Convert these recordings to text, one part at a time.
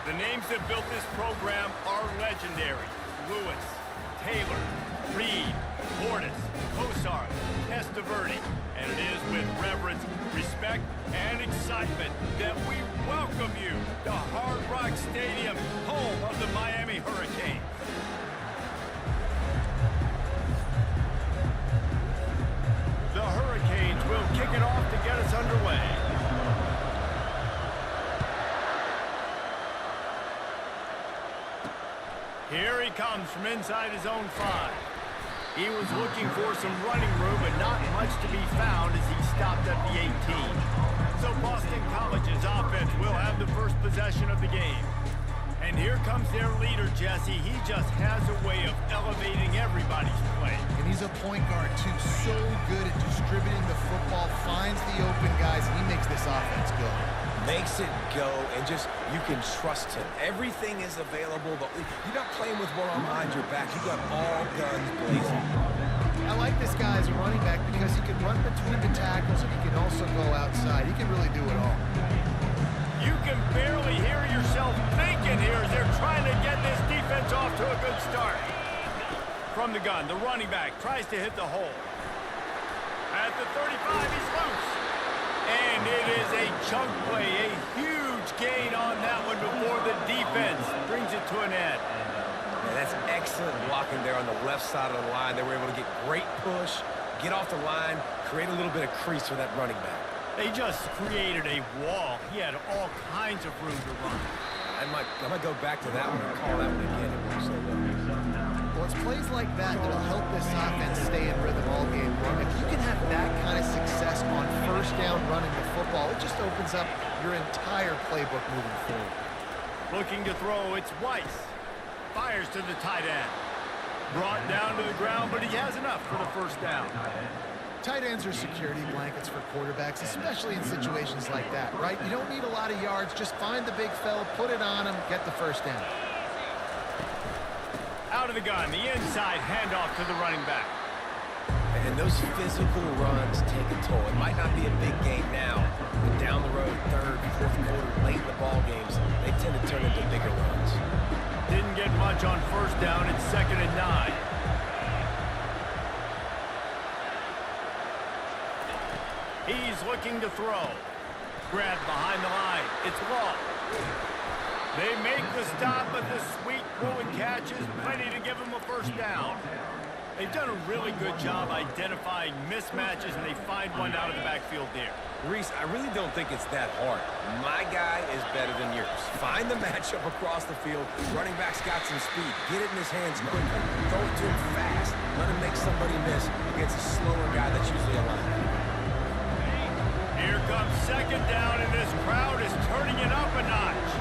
The names that built this program are legendary. Lewis, Taylor, Reed, Portis, Kosar, Testaverde. And it is with reverence, respect, and excitement that we welcome you to Hard Rock Stadium, home of the Miami Hurricanes. The Hurricanes will kick it off to get us underway. Here he comes from inside his own 5. He was looking for some running room, but not much to be found as he stopped at the 18. So Boston College's offense will have the first possession of the game. And here comes their leader, Jesse. He just has a way of elevating everybody's play. And he's a point guard, too. So good at distributing the football, finds the open guys, and he makes this offense go. Makes it go, and just, you can trust him. Everything is available, but you're not playing with one arm behind your back. You got all guns blazing. I like this guy as a running back because he can run between the tackles and he can also go outside. He can really do it all. You can barely hear yourself thinking here as they're trying to get this defense off to a good start. From the gun, the running back tries to hit the hole. At the 35, he's loose. And it is a chunk play, a huge gain on that one before the defense brings it to an end. And that's excellent blocking there on the left side of the line. They were able to get great push, get off the line, create a little bit of crease for that running back. They just created a wall. He had all kinds of room to run. I might go back to that one and call that one again. It worked so well. Well, it's plays like that that'll help this offense stay in rhythm all game long. If you can have that kind of success on first down running the football, it just opens up your entire playbook moving forward. Looking to throw, it's Weiss. Fires to the tight end. Brought down to the ground, but he has enough for the first down. Tight ends are security blankets for quarterbacks, especially in situations like that, right? You don't need a lot of yards. Just find the big fella, put it on him, get the first down. Out of the gun, the inside handoff to the running back. And those physical runs take a toll. It might not be a big game now, but down the road, third, fourth quarter, late in the ball games, they tend to turn into bigger runs. Didn't get much on first down. It's 2nd and 9. He's looking to throw. Grabbed behind the line. It's Law. They make the stop, but the sweet throw and catch is plenty to give him a first down. They've done a really good job identifying mismatches, and they find one out of the backfield there. Reese, I really don't think it's that hard. My guy is better than yours. Find the matchup across the field. Running back's got some speed. Get it in his hands quickly. Throw it to him fast. Let him make somebody miss against a slower guy that's usually a linebacker. Here comes 2nd down, and this crowd is turning it up a notch.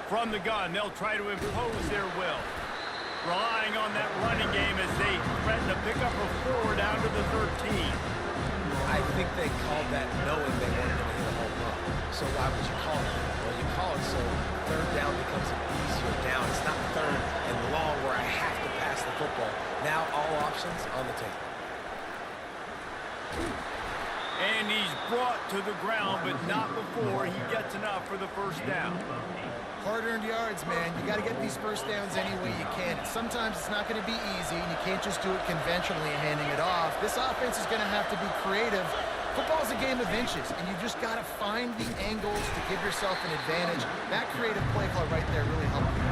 From the gun, they'll try to impose their will. Relying on that running game as they threaten to pick up a 4 down to the 13. I think they called that knowing they weren't going to hit a home run. So why would you call it? Well, you call it so 3rd down becomes an easier down. It's not 3rd and long where I have to pass the football. Now all options on the table. And he's brought to the ground, but not before he gets enough for the first down. Hard-earned yards, man. You got to get these first downs any way you can. Sometimes it's not going to be easy, and you can't just do it conventionally and handing it off. This offense is going to have to be creative. Football's a game of inches, and you just got to find the angles to give yourself an advantage. That creative play call right there really helped you.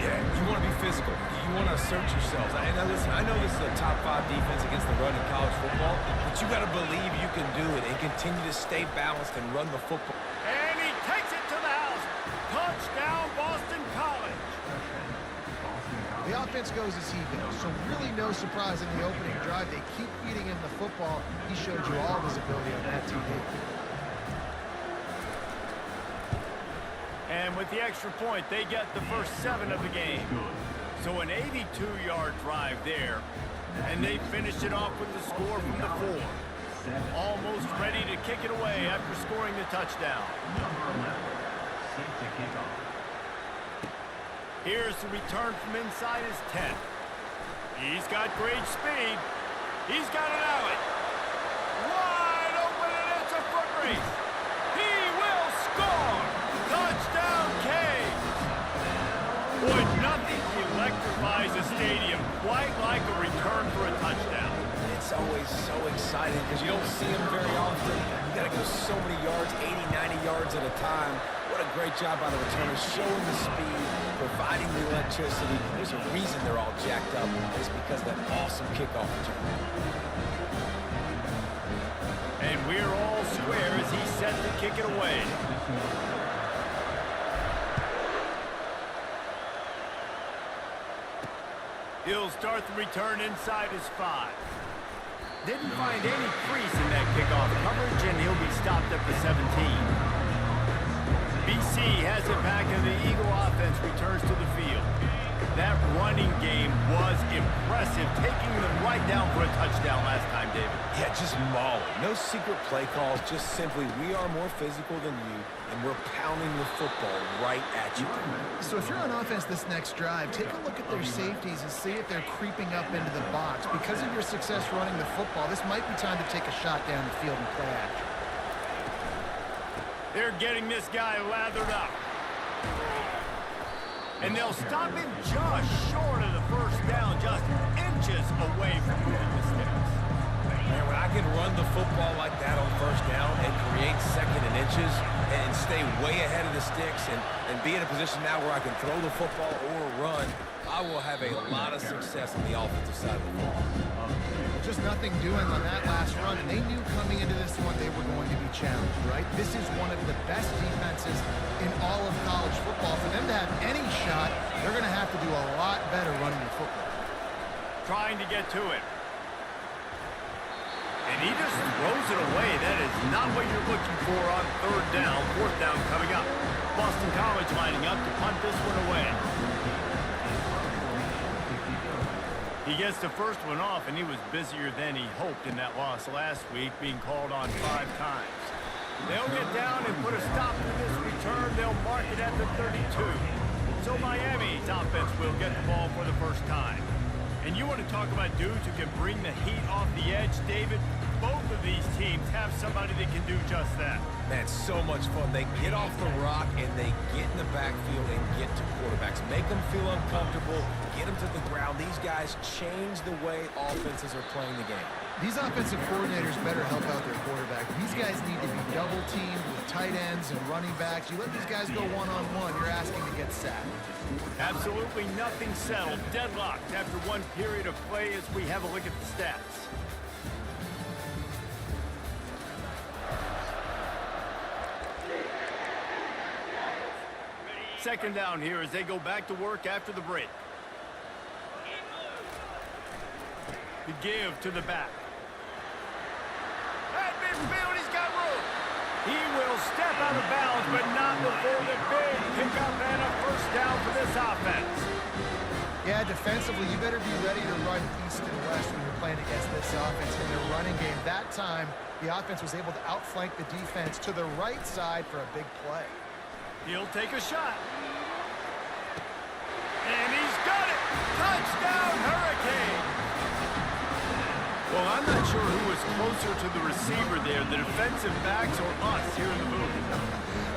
Yeah, you want to be physical. You want to assert yourselves. And now listen, I know this is a top 5 defense against the run in college football, but you got to believe you can do it and continue to stay balanced and run the football. And he takes it to the house. Touchdown, Boston College. The offense goes as he goes, so really no surprise in the opening drive. They keep feeding him the football. He showed you all of his ability on that TD. And with the extra point, they get the first 7 of the game. So an 82-yard drive there. And they finished it off with the score from the 4. Almost ready to kick it away after scoring the touchdown. Here's the return from inside his 10. He's got great speed. He's got an alley. Wide open, and it's a foot race. He will score! It's always so exciting because you don't see them very often. You got to go so many yards, 80, 90 yards at a time. What a great job by the returners, showing the speed, providing the electricity. There's a reason they're all jacked up. It's because of that awesome kickoff return. And we're all square as he's set to kick it away. He'll start the return inside his 5. Didn't find any crease in that kickoff coverage, and he'll be stopped at the 17. BC has it back, and the Eagle offense returns to the field. That running game was impressive, taking them right down for a touchdown last time, David. Yeah, just mauling. No secret play calls, just simply we are more physical than you, and we're pounding the football right at you. So if you're on offense this next drive, take a look at their safeties and see if they're creeping up into the box. Because of your success running the football, this might be time to take a shot down the field and play action. They're getting this guy lathered up. And they'll stop him just short of the first down, just inches away from moving the sticks. Man, when I can run the football like that on first down and create second and inches and stay way ahead of the sticks and be in a position now where I can throw the football or run, I will have a lot of success on the offensive side of the ball. Just nothing doing on that last run, and they knew coming into this one they were going to be challenged, right? This is one of the best defenses in all of college football. For them to have any shot, they're going to have to do a lot better running the football. Trying to get to it. And he just throws it away. That is not what you're looking for on third down. Fourth down coming up. Boston College lining up to punt this one away. He gets the first one off, and he was busier than he hoped in that loss last week, being called on 5 times. They'll get down and put a stop to this return. They'll mark it at the 32. So Miami's offense will get the ball for the first time. And you want to talk about dudes who can bring the heat off the edge, David? Both of these teams have somebody that can do just that. Man, so much fun. They get off the rock and they get in the backfield and get to quarterbacks. Make them feel uncomfortable, get them to the ground. These guys change the way offenses are playing the game. These offensive coordinators better help out their quarterback. These guys need to be double-teamed with tight ends and running backs. You let these guys go one-on-one, you're asking to get sacked. Absolutely nothing settled. Deadlocked after one period of play as we have a look at the stats. Second down here as they go back to work after the break. The give to the back. At midfield, he's got room. He will step out of bounds, but not before the big pickup and a first down for this offense. Yeah, defensively, you better be ready to run east and west when you're playing against this offense in their running game. That time, the offense was able to outflank the defense to the right side for a big play. He'll take a shot. And he's got it! Touchdown, Hurricane! Well, I'm not sure who was closer to the receiver there, the defensive backs or us here in the booth.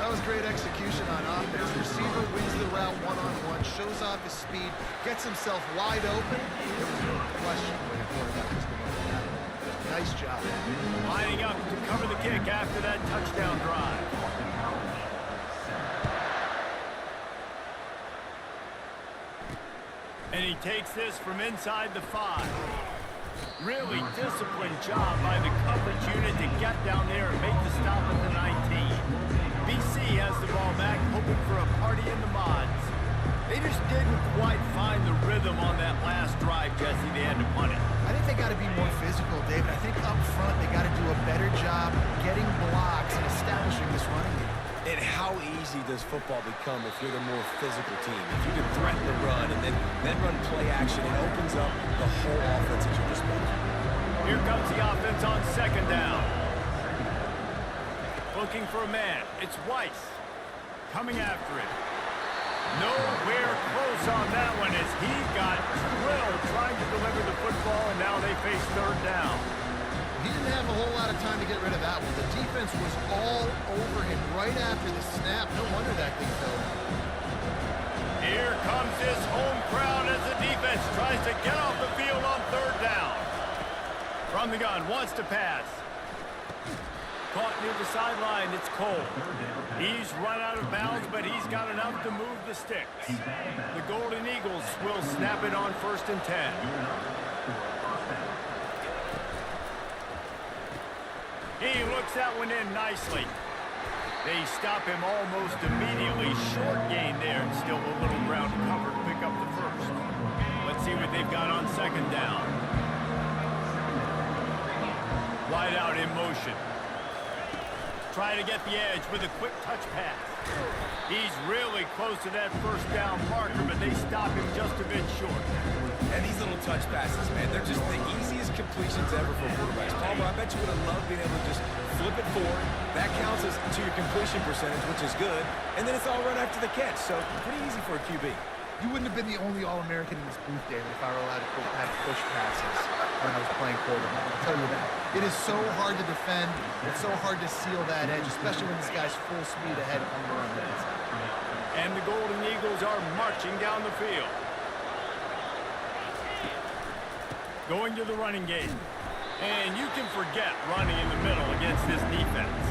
That was great execution on offense. Receiver wins the route one-on-one, shows off his speed, gets himself wide open. There was no question where the quarterback was going to that. Nice job. Lining up to cover the kick after that touchdown drive. And he takes this from inside the 5. Really disciplined job by the coverage unit to get down there and make the stop at the 19. BC has the ball back, hoping for a party in the mods. They just didn't quite find the rhythm on that last drive, Jesse. They had to punt it. I think they got to be more physical, David. I think up front they got to do a better job getting blocks and establishing this running game. And how easy does football become if you're the more physical team? If you can threaten the run and then run play action, it opens up the whole offense at your disposal. Here comes the offense on second down. Looking for a man. It's Weiss. Coming after it. Nowhere close on that one as he got drilled trying to deliver the football, and now they face third down. He didn't have a whole lot of time to get rid of that one. The defense was all over him right after the snap. No wonder that thing fell. Here comes this home crowd as the defense tries to get off the field on third down. From the gun, wants to pass. Caught near the sideline, it's Cole. He's run out of bounds, but he's got enough to move the sticks. The Golden Eagles will snap it on 1st and 10. He looks that one in nicely. They stop him almost immediately. Short gain there, and still a little ground to cover to pick up the first. Let's see what they've got on 2nd down. Wide out in motion. Trying to get the edge with a quick touch pass. He's really close to that 1st down marker, but they stop him just a bit short. And these little touch passes, man, they're just the easiest completions ever for quarterbacks. Palmer, I bet you would have loved being able to just flip it forward. That counts as to your completion percentage, which is good. And then it's all right after the catch, so pretty easy for a QB. You wouldn't have been the only All-American in this booth, David, if I were allowed to have push passes when I was playing quarterback. I'll tell you that. It is so hard to defend. It's so hard to seal that edge, especially when this guy's full speed ahead on the run. And the Golden Eagles are marching down the field. Going to the running game. And you can forget running in the middle against this defense.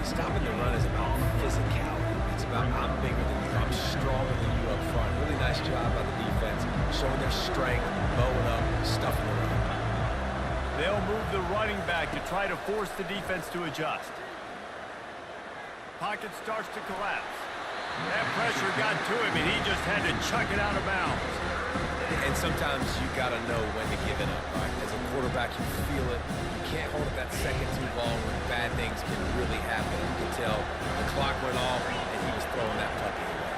Stopping the run is about physicality. It's about I'm bigger than you, I'm stronger than you up front. Really nice job by the defense, showing their strength, bowing up, stuffing the run. They'll move the running back to try to force the defense to adjust. Pocket starts to collapse. That pressure got to him, and he just had to chuck it out of bounds. And sometimes you got to know when to give it up, right? As a quarterback, you feel it. You can't hold it that second too long when bad things can really happen. You can tell the clock went off, and he was throwing that puppy away.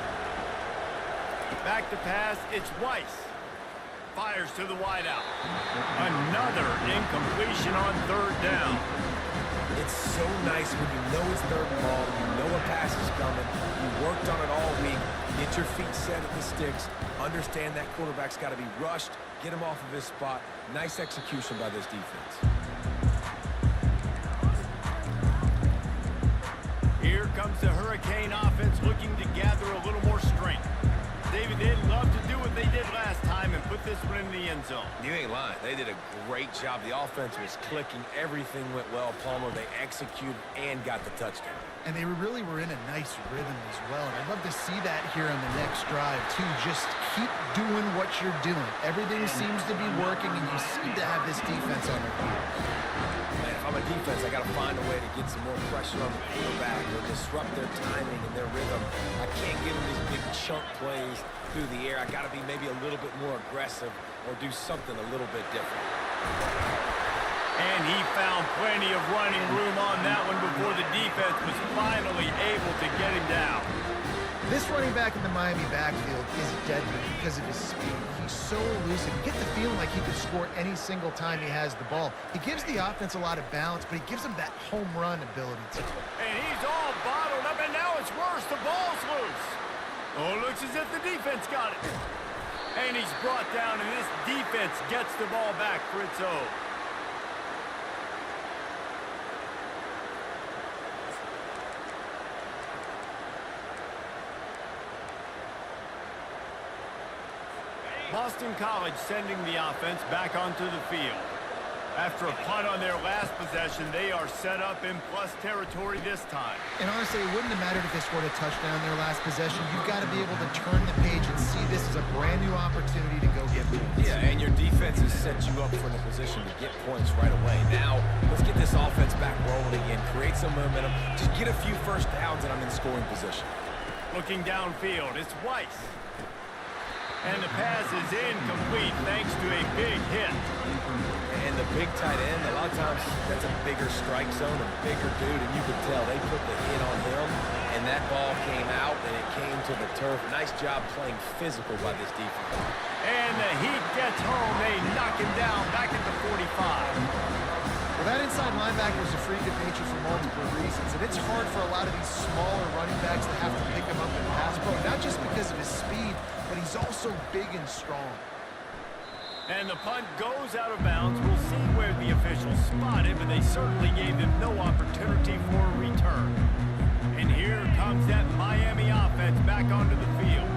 Back to pass, it's Weiss. Fires to the wideout. Another incompletion on 3rd down. It's so nice when you know it's 3rd and long, you know a pass is coming, you worked on it all week, get your feet set at the sticks, understand that quarterback's got to be rushed, get him off of his spot. Nice execution by this defense. Here comes the Hurricane offense looking to gather a little more strength. David, they'd love to do what they did last time and put this one in the end zone. You ain't lying. They did a great job. The offense was clicking. Everything went well. Palmer, they executed and got the touchdown. And they really were in a nice rhythm as well. And I'd love to see that here on the next drive, too. Just keep doing what you're doing. Everything seems to be working, and you seem to have this defense on their heels. Man, if I'm a defense, I got to find a way to get some more pressure on the quarterback or disrupt their timing and their rhythm. I can't give them these big chunk plays through the air. I got to be maybe a little bit more aggressive or do something a little bit different. And he found plenty of running room on that one before the defense was finally able to get him down. This running back in the Miami backfield is deadly because of his speed. He's so elusive. You get the feeling like he could score any single time he has the ball. He gives the offense a lot of balance, but he gives them that home run ability too. And he's all bottled up, and now it's worse. The ball's loose. Oh, it looks as if the defense got it. And he's brought down, and this defense gets the ball back for its own. Boston College sending the offense back onto the field. After a punt on their last possession, they are set up in plus territory this time. And honestly, it wouldn't have mattered if they scored a touchdown in their last possession. You've got to be able to turn the page and see this as a brand new opportunity to go get points. Yeah, and your defense has set you up for the position to get points right away. Now, let's get this offense back rolling again, create some momentum, just get a few first downs, and I'm in scoring position. Looking downfield, it's Weiss. And the pass is incomplete thanks to a big hit. And the big tight end, a lot of times that's a bigger strike zone, a bigger dude, and you could tell they put the hit on him, and that ball came out, and it came to the turf. Nice job playing physical by this defense. And the Heat gets home. They knock him down back at the 45. Well, that inside linebacker is a freak of nature for multiple reasons, and it's hard for a lot of these smaller running backs to have to pick him up in pass pro, not just because of his speed, but he's also big and strong. And the punt goes out of bounds. We'll see where the officials spot it, but they certainly gave him no opportunity for a return. And here comes that Miami offense back onto the field.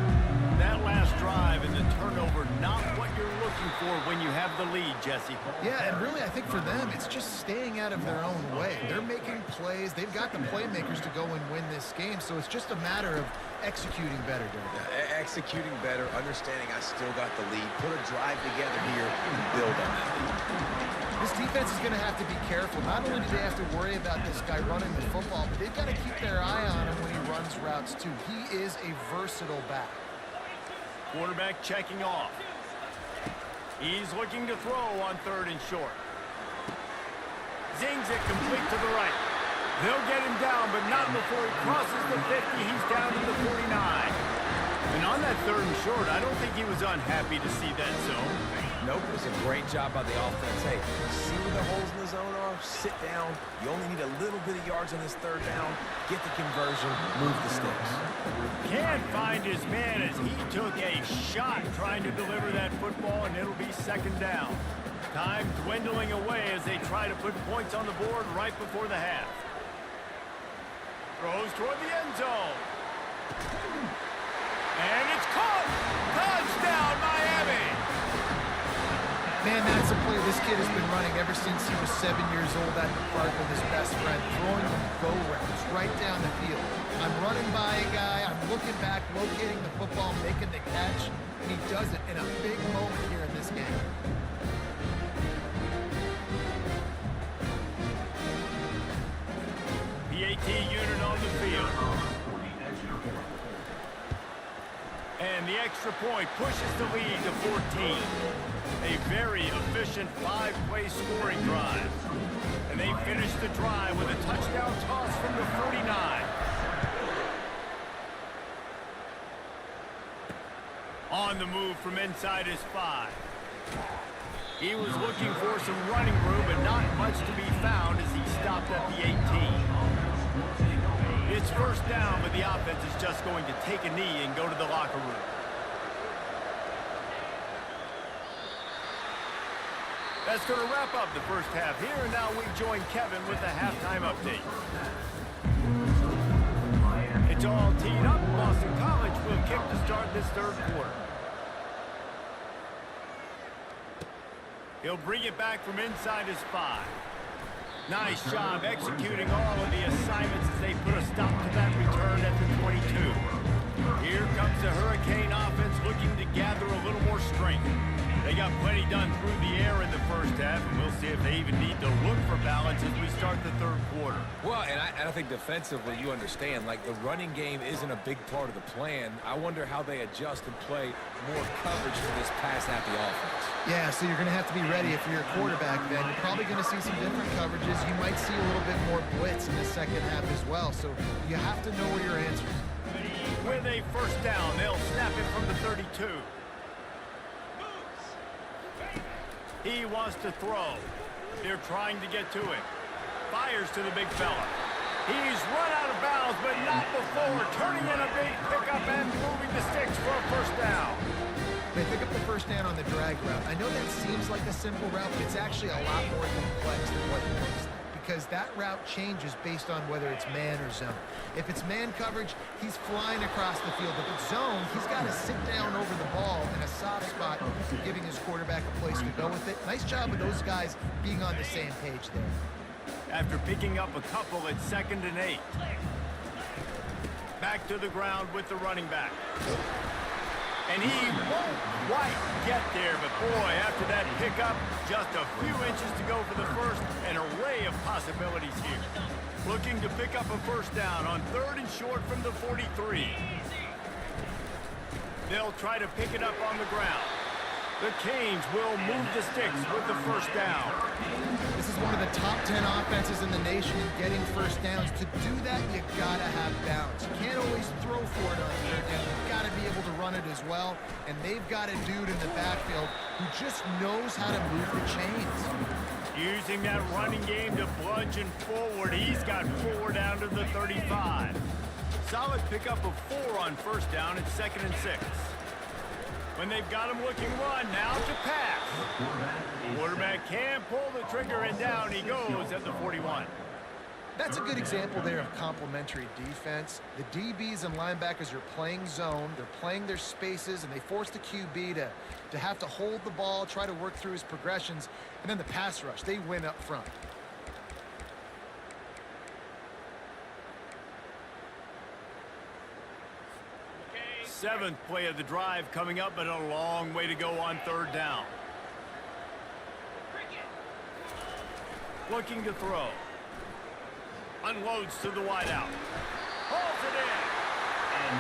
That last drive and the turnover turnover, not what you're looking for when you have the lead, Jesse. Yeah, and really, I think for them, it's just staying out of their own way. They're making plays. They've got the playmakers to go and win this game, so it's just a matter of executing better, Derek. Executing better, understanding I still got the lead. Put a drive together here and build on that lead. This defense is going to have to be careful. Not only do they have to worry about this guy running the football, but they've got to keep their eye on him when he runs routes, too. He is a versatile back. Quarterback checking off. He's looking to throw on 3rd and short. Zings it complete to the right. They'll get him down, but not before he crosses the 50. He's down to the 49. And on that 3rd and short, I don't think he was unhappy to see that zone. Nope, it was a great job by the offense. Hey, see where the holes in the zone are? Sit down. You only need a little bit of yards on this 3rd down. Get the conversion. Move the sticks. Can't find his man as he took a shot trying to deliver that football, and it'll be 2nd down. Time dwindling away as they try to put points on the board right before the half. Throws toward the end zone. And it's caught! Touchdown, Miami! Man, that's a play this kid has been running ever since he was 7 years old at the park with his best friend, throwing them go-rounds right down the field. I'm running by a guy, I'm looking back, locating the football, making the catch, and he does it in a big moment here in this game. PAT unit on the field. And the extra point pushes the lead to 14. A very efficient 5-play scoring drive. And they finish the drive with a touchdown toss from the 49. On the move from inside his 5. He was looking for some running room, but not much to be found as he stopped at the 18. It's 1st down, but the offense is just going to take a knee and go to the locker room. That's going to wrap up the first half here, and now we join Kevin with the halftime update. It's all teed up. Boston College will kick to start this 3rd quarter. He'll bring it back from inside his 5. Nice job executing all of the assignments as they put a stop to that return at the 22. Here comes the Hurricane offense looking to gather a little more strength. They got plenty done through the air in the first half, and we'll see if they even need to look for balance as we start the 3rd quarter. Well, and I think defensively, you understand, like the running game isn't a big part of the plan. I wonder how they adjust and play more coverage for this pass-happy offense. Yeah, so you're going to have to be ready if you're a quarterback then. You're probably going to see some different coverages. You might see a little bit more blitz in the 2nd half as well, so you have to know where your answers. With a 1st down, they'll snap it from the 32. He wants to throw. They're trying to get to him. Fires to the big fella. He's run out of bounds, but not before turning in a big pickup and moving the sticks for a 1st down. They pick up the 1st down on the drag route. I know that seems like a simple route, but it's actually a lot more complex than what it looks like, because that route changes based on whether it's man or zone. If it's man coverage, he's flying across the field. If it's zone, he's got to sit down over the ball in a soft spot, giving his quarterback a place to go with it. Nice job of those guys being on the same page there. After picking up a couple at 2nd and 8. Back to the ground with the running back. And he won't quite get there, but boy, after that pickup, just a few inches to go for the 1st, an array of possibilities here. Looking to pick up a 1st down on 3rd and short from the 43. They'll try to pick it up on the ground. The Canes will move the sticks with the 1st down. This is one of the top 10 offenses in the nation in getting 1st downs. To do that, you gotta have balance. You can't always throw for it on 3rd down. You've got to be able to run it as well. And they've got a dude in the backfield who just knows how to move the chains. Using that running game to bludgeon forward. He's got 4 down to the 35. Solid pickup of 4 on 1st down at 2nd and 6. When they've got him looking run, now to pass. Quarterback can pull the trigger, and down he goes at the 41. That's a good example there of complementary defense. The DBs and linebackers are playing zone, they're playing their spaces, and they force the QB to have to hold the ball, try to work through his progressions, and then the pass rush, they win up front. Seventh play of the drive coming up, but a long way to go on third down. Looking to throw. Unloads to the wideout. Hauls it in.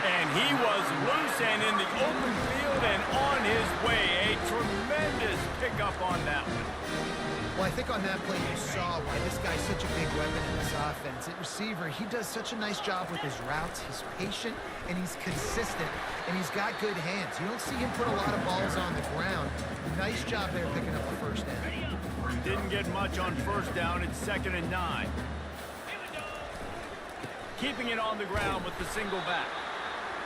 And he was loose and in the open field and on his way. A tremendous pickup on that one. Well, I think on that play you saw why this guy's such a big weapon in this offense. At receiver, he does such a nice job with his routes. He's patient, and he's consistent, and he's got good hands. You don't see him put a lot of balls on the ground. Nice job there picking up the first down. Didn't get much on first down. It's 2nd and 9. Keeping it on the ground with the single back.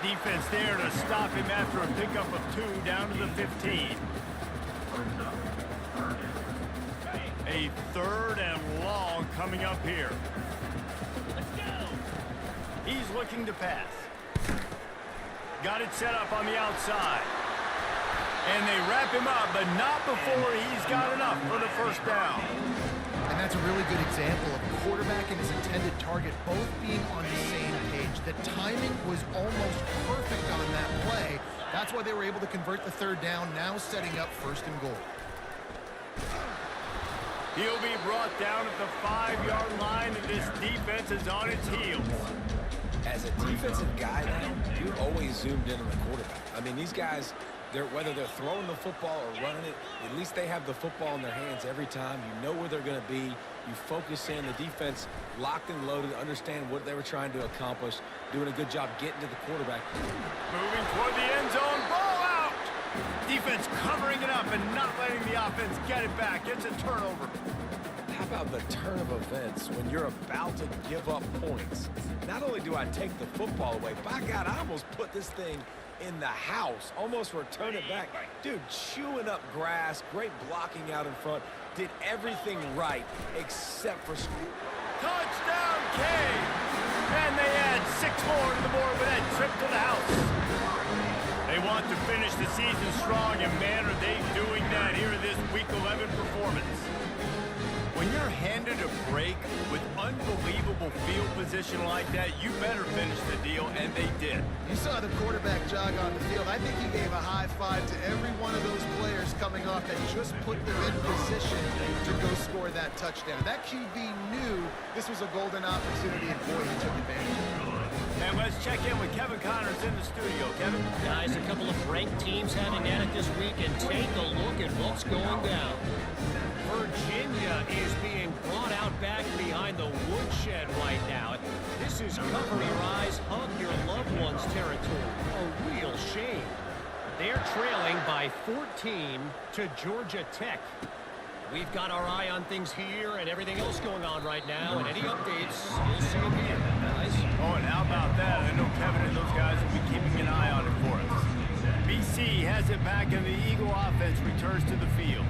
Defense there to stop him after a pickup of 2 down to the 15. A 3rd and long coming up here. Let's go. He's looking to pass. Got it set up on the outside. And they wrap him up, but not before he's got enough for the first down. And that's a really good example of a quarterback and his intended target both being on the same page. The timing was almost perfect on that play. That's why they were able to convert the 3rd down, now setting up 1st and goal. He'll be brought down at the 5-yard line, and this defense is on its heels. As a defensive guy now, you're always zoomed in on the quarterback. I mean, these guys, whether they're throwing the football or running it, at least they have the football in their hands every time. You know where they're going to be. You focus in. The defense locked and loaded, understand what they were trying to accomplish, doing a good job getting to the quarterback. Moving toward the end zone, ball out! Defense covering it up and not letting the offense get it back. It's a turnover. How about the turn of events when you're about to give up points? Not only do I take the football away, by God, I almost put this thing in the house, almost return it back. Dude, chewing up grass, great blocking out in front, did everything right except for school. Touchdown, K! And they add 6 more to the board with that trip to the house. They want to finish the season strong, and man, are they doing that here in this Week 11 performance. When you're handed a break with unbelievable field position like that, you better finish the deal, and they did. You saw the quarterback jog on the field. I think he gave a high five to every one of those players coming off that just put them in position to go score that touchdown. That QB knew this was a golden opportunity, and boy, he took advantage of it. And let's check in with Kevin Connors in the studio. Kevin? Guys, a couple of ranked teams having at it this week, and take a look at what's going down. Virginia is being brought out back behind the woodshed right now. This is cover your eyes, hug your loved ones territory. A real shame. They're trailing by 14 to Georgia Tech. We've got our eye on things here and everything else going on right now, and any updates, you'll see them here, guys. Oh, and how about that? I know Kevin and those guys will be keeping an eye on it for us. BC has it back, and the Eagle offense returns to the field.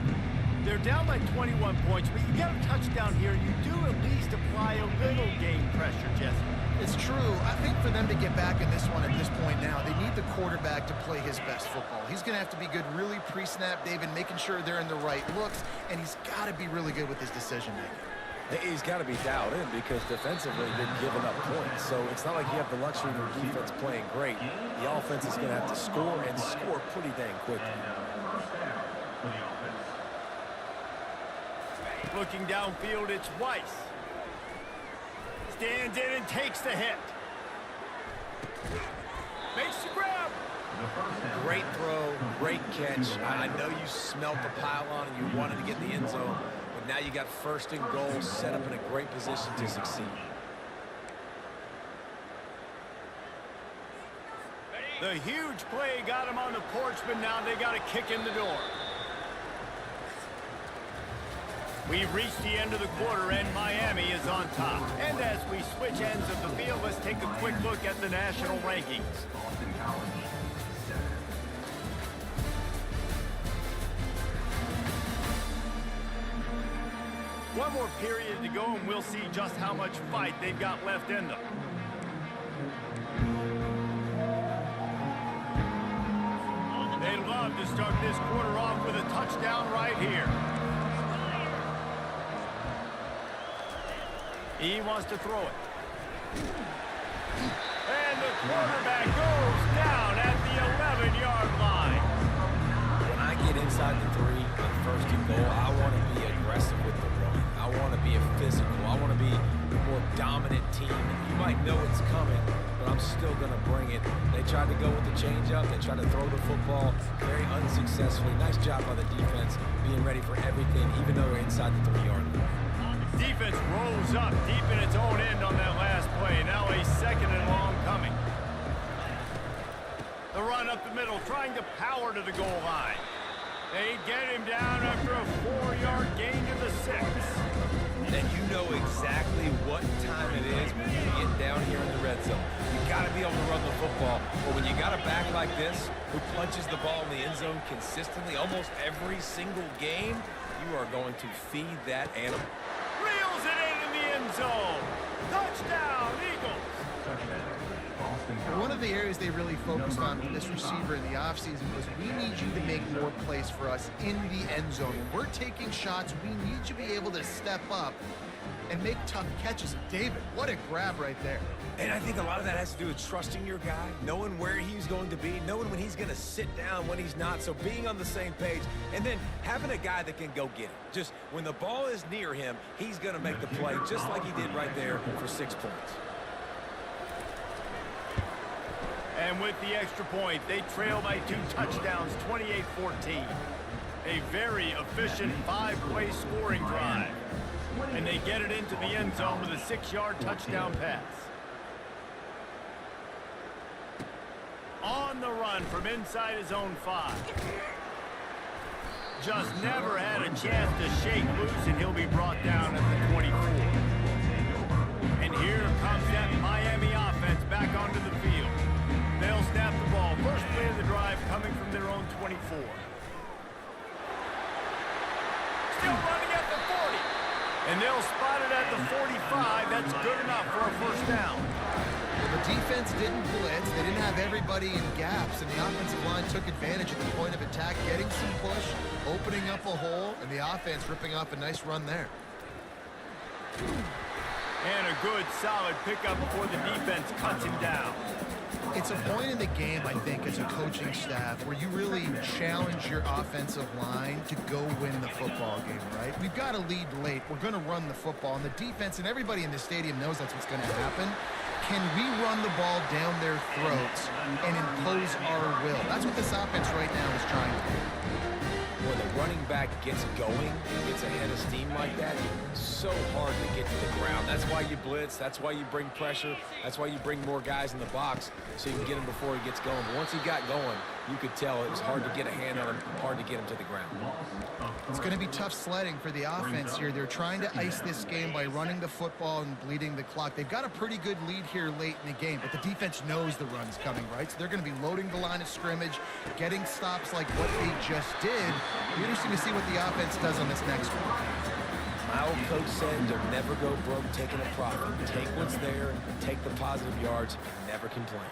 They're down by 21 points, but you get a touchdown here, and you do at least apply a little game pressure, Jesse. It's true. I think for them to get back in this one at this point now, they need the quarterback to play his best football. He's going to have to be good really pre-snap, David, making sure they're in the right looks, and he's got to be really good with his decision-making. He's got to be dialed in because defensively they're giving up points. So it's not like you have the luxury of your defense playing great. The offense is going to have to score and score pretty dang quickly. Looking downfield, it's Weiss. Stands in and takes the hit. Makes the grab. Great throw, great catch. I know you smelt the pylon and you wanted to get in the end zone, but now you got 1st and goal set up in a great position to succeed. The huge play got him on the porch, but now they got a kick in the door. We've reached the end of the quarter, and Miami is on top. And as we switch ends of the field, let's take a quick look at the national rankings. One more period to go, and we'll see just how much fight they've got left in them. They'd love to start this quarter off with a touchdown right here. He wants to throw it. And the quarterback goes down at the 11-yard line. When I get inside the 3 on first and goal, I want to be aggressive with the run. I want to be a physical. I want to be the more dominant team. You might know it's coming, but I'm still going to bring it. They tried to go with the changeup. They tried to throw the football very unsuccessfully. Nice job by the defense being ready for everything, even though they're inside the 3-yard line. Defense rolls up deep in its own end on that last play. Now a second and long coming. The run up the middle, trying to power to the goal line. They get him down after a 4-yard gain to the 6. And you know exactly what time it is when you get down here in the red zone. You got to be able to run the football. But when you got a back like this who punches the ball in the end zone consistently almost every single game, you are going to feed that animal. Reels it in the end zone. Touchdown, Eagles. One of the areas they really focused on with this receiver in the offseason was we need you to make more plays for us in the end zone. When we're taking shots, we need you to be able to step up and make tough catches. David, what a grab right there. And I think a lot of that has to do with trusting your guy, knowing where he's going to be, knowing when he's going to sit down, when he's not, so being on the same page, and then having a guy that can go get it. Just when the ball is near him, he's going to make the play just like he did right there for 6 points. And with the extra point, they trail by 2 touchdowns, 28-14. A very efficient 5-play scoring drive. And they get it into the end zone with a 6-yard touchdown pass. On the run from inside his own 5. Just never had a chance to shake loose, and he'll be brought down at the 24. And here comes that Miami offense back onto the field. They'll snap the ball. First play of the drive coming from their own 24. Still running at the 40. And they'll spot it at the 45. That's good enough for a first down. The defense didn't blitz. They didn't have everybody in gaps, and the offensive line took advantage at the point of attack, getting some push, opening up a hole, and the offense ripping off a nice run there. And a good, solid pickup before the defense cuts him down. It's a point in the game, I think, as a coaching staff, where you really challenge your offensive line to go win the football game, right? We've got to lead late. We're going to run the football, and the defense and everybody in the stadium knows that's what's going to happen. Can we run the ball down their throats and impose our will? That's what this offense right now is trying to do. When the running back gets going and gets ahead of steam like that, it's so hard to get to the ground. That's why you blitz. That's why you bring pressure. That's why you bring more guys in the box so you can get him before he gets going. But once he got going, you could tell it was hard to get a hand on him, hard to get him to the ground. It's going to be tough sledding for the offense here. They're trying to ice this game by running the football and bleeding the clock. They've got a pretty good lead here late in the game, but the defense knows the run's coming, right? So they're going to be loading the line of scrimmage, getting stops like what they just did. It'll be interesting to see what the offense does on this next one. My old coach said they'll never go broke taking a profit. Take what's there, take the positive yards, and never complain.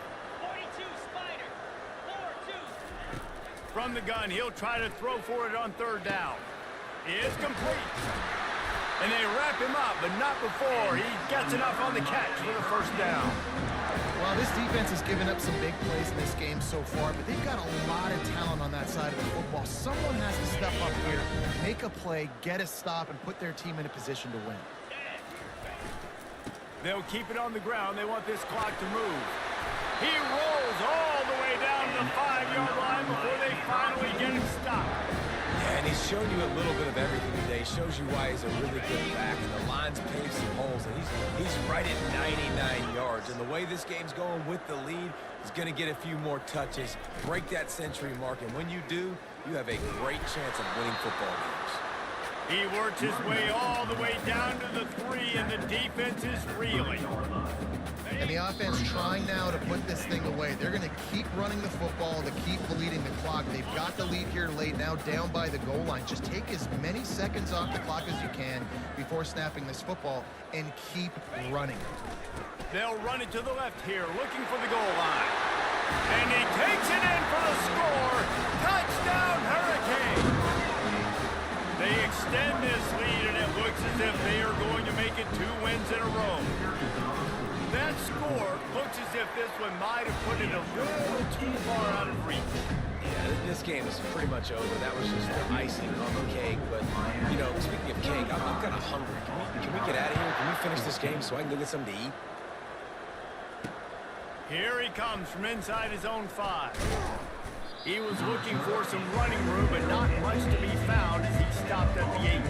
From the gun, he'll try to throw for it on third down. It's complete. And they wrap him up, but not before he gets enough on the catch for the first down. Well, this defense has given up some big plays in this game so far, but they've got a lot of talent on that side of the football. Someone has to step up here, make a play, get a stop, and put their team in a position to win. They'll keep it on the ground. They want this clock to move. He rolls all the way down to the 5-yard line before they finally get him stopped. Yeah, and he's shown you a little bit of everything today. Shows you why he's a really good back, and the line's paved some holes, and he's right at 99 yards. And the way this game's going with the lead, he's going to get a few more touches, break that century mark, and when you do, you have a great chance of winning football games. He works his way all the way down to the 3, and the defense is reeling. And the offense trying now to put this thing away. They're going to keep running running the football to keep bleeding the clock. They've got the lead here late, now down by the goal line. Just take as many seconds off the clock as you can before snapping this football and keep running. They'll run it to the left here, looking for the goal line. And he takes it in for the score. Touchdown, Hurricane! They extend this lead, and it looks as if they are going to make it 2 wins in a row. That score looks as if this one might have put it a little too far out of reach. Yeah, this game is pretty much over. That was just the icing on the cake. But, you know, speaking of cake, I'm kind of hungry. Can we get out of here? Can we finish this game so I can go get something to eat? Here he comes from inside his own 5. He was looking for some running room, but not much to be found as he stopped at the 18.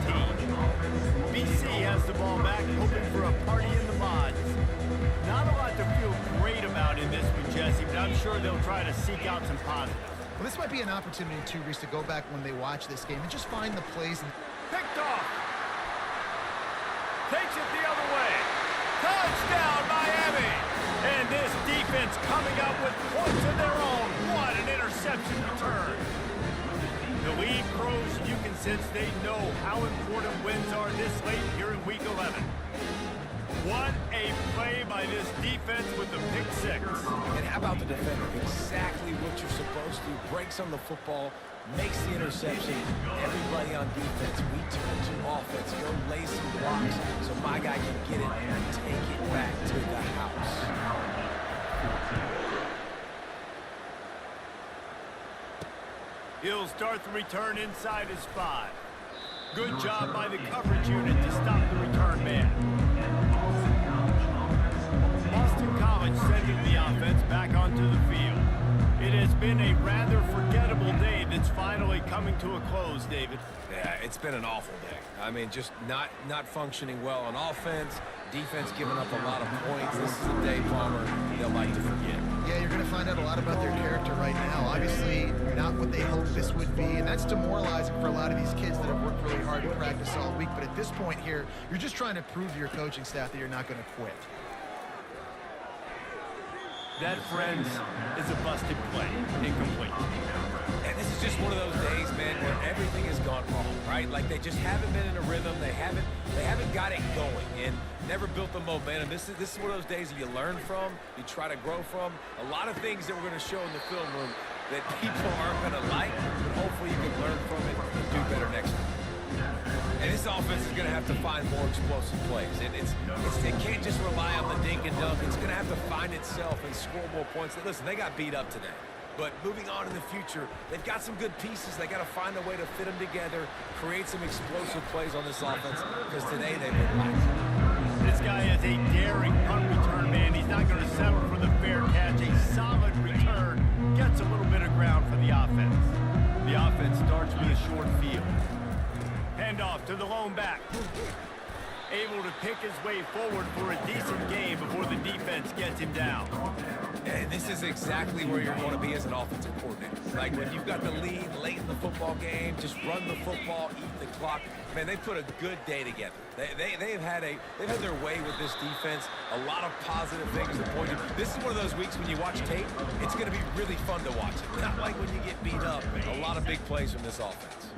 BC has the ball back, hoping for a party in the mods. Not a lot to feel great about in this one, Jesse, but I'm sure they'll try to seek out some positives. Well, this might be an opportunity, too, Reese, to go back when they watch this game and just find the plays. Picked off. Takes it the other way. Touchdown, Miami! And this defense coming up with points of their own. What an interception return. The lead grows, and you can sense they know how important wins are this late here in Week 11. What a play by this defense with the pick 6. And how about the defender? Exactly what you're supposed to. Breaks on the football, makes the interception. Everybody on defense, we turn to offense. Go lay some blocks so my guy can get it and take it back to the house. He'll start the return inside his 5. Good job by the coverage unit to stop the return man. Boston College sending the offense back onto the field. It has been a rather forgettable day that's finally coming to a close, David. Yeah, it's been an awful day. I mean, just not functioning well on offense. Defense giving up a lot of points. This is a day, Palmer, they'll like to forget. Yeah, you're going to find out a lot about their character right now. Obviously, not what they hoped this would be, and that's demoralizing for a lot of these kids that have worked really hard to practice all week. But at this point here, you're just trying to prove to your coaching staff that you're not going to quit. That, friends, is a busted play. Incomplete. And this is just one of those days, man, where everything has gone wrong, right? Like they just haven't been in a rhythm. They haven't got it going and never built the momentum. This is one of those days that you learn from, you try to grow from. A lot of things that we're going to show in the film room that people aren't going to like, but hopefully you can learn from it and do better next time. And this offense is going to have to find more explosive plays. And it can't just rely on the dink and dunk. It's going to have to find itself and score more points. Listen, they got beat up today. But moving on in the future, they've got some good pieces. They got to find a way to fit them together, create some explosive plays on this offense, because today they've been lacking. This guy is a daring punt return man. He's not going to settle for the fair catch. A solid return gets a little bit of ground for the offense. The offense starts with a short field. Handoff to the lone back. Able to pick his way forward for a decent game before the defense gets him down. And this is exactly where you're going to be as an offensive coordinator. Like when you've got the lead late in the football game, just run the football, eat the clock. Man, they put a good day together. They've had their way with this defense. A lot of positive things to point to. This is one of those weeks when you watch tape, it's going to be really fun to watch it. Not like when you get beat up. A lot of big plays from this offense.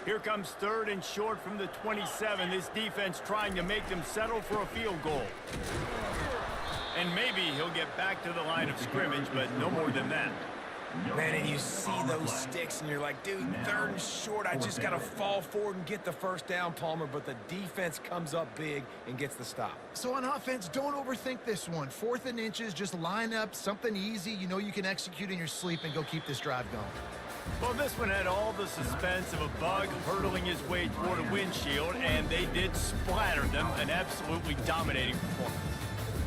Here comes 3rd and short from the 27. This defense trying to make them settle for a field goal. And maybe he'll get back to the line of scrimmage, but no more than that. Man, and you see those sticks, and you're like, dude, 3rd and short, I just got to fall forward and get the first down, Palmer, but the defense comes up big and gets the stop. So on offense, don't overthink this one. 4th and inches, just line up something easy you know you can execute in your sleep and go keep this drive going. Well, this one had all the suspense of a bug hurtling his way toward a windshield, and they did splatter them. An absolutely dominating performance.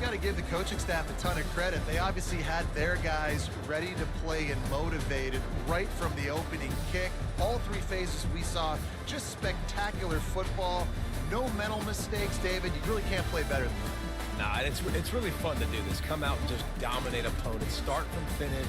Got to give the coaching staff a ton of credit. They obviously had their guys ready to play and motivated right from the opening kick. All 3 phases we saw, just spectacular football. No mental mistakes, David. You really can't play better than that. Nah, it's really fun to do this. Come out and just dominate opponents. Start from finish,